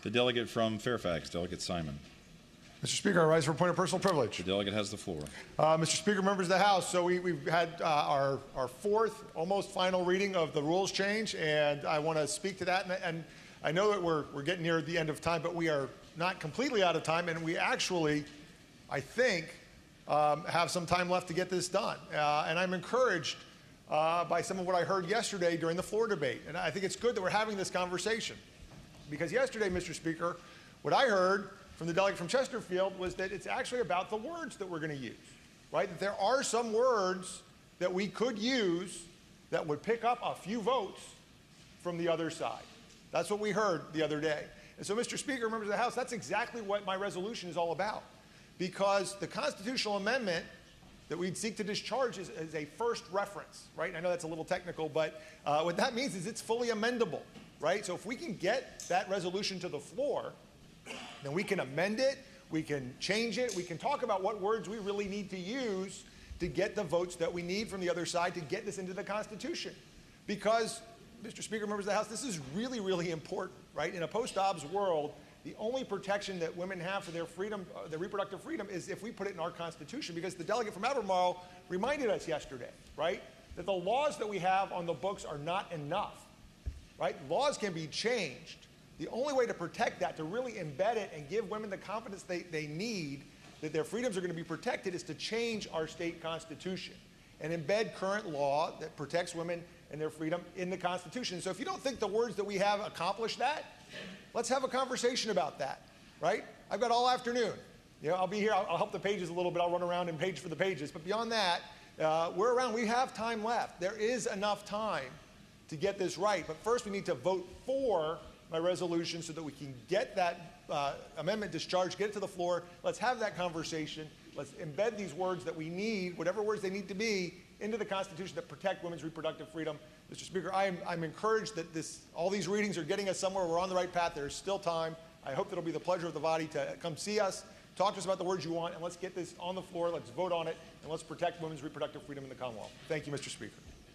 The delegate from Fairfax, Delegate Simon. Mr. Speaker, I rise for a point of personal privilege. The delegate has the floor. Mr. Speaker, members of the House, so we've had our fourth, almost final reading of the rules change, and I want to speak to that. And I know that we're getting near the end of time, but we are not completely out of time, and we actually, I think, have some time left to get this done. And I'm encouraged by some of what I heard yesterday during the floor debate. And I think it's good that we're having this conversation. Because yesterday, Mr. Speaker, what I heard from the delegate from Chesterfield was that it's actually about the words that we're going to use, right? That there are some words that we could use that would pick up a few votes from the other side. That's what we heard the other day. And so, Mr. Speaker, members of the House, that's exactly what my resolution is all about. Because the constitutional amendment that we'd seek to discharge is a first reference, right? I know that's a little technical, but what that means is it's fully amendable, right? So if we can get that resolution to the floor, then we can amend it, we can change it, we can talk about what words we really need to use to get the votes that we need from the other side to get this into the Constitution. Because, Mr. Speaker, members of the House, this is really, really important, right? In a post-Dobbs world, the only protection that women have for their freedom, their reproductive freedom, is if we put it in our Constitution. Because the delegate from Albemarle reminded us yesterday, right, that the laws that we have on the books are not enough, right? Laws can be changed. The only way to protect that, to really embed it and give women the confidence they need that their freedoms are going to be protected, is to change our state constitution and embed current law that protects women and their freedom in the Constitution. So if you don't think the words that we have accomplish that, let's have a conversation about that, right? I've got all afternoon. You know, I'll be here. I'll help the pages a little bit. I'll run around and page for the pages. But beyond that, we're around. We have time left. There is enough time to get this right. But first, we need to vote for my resolution so that we can get that amendment discharged, get it to the floor. Let's have that conversation. Let's embed these words that we need, whatever words they need to be, into the Constitution that protect women's reproductive freedom. Mr. Speaker, I'm encouraged that all these readings are getting us somewhere. We're on the right path. There's still time. I hope that it'll be the pleasure of the body to come see us, talk to us about the words you want, and let's get this on the floor. Let's vote on it, and let's protect women's reproductive freedom in the Commonwealth. Thank you, Mr. Speaker.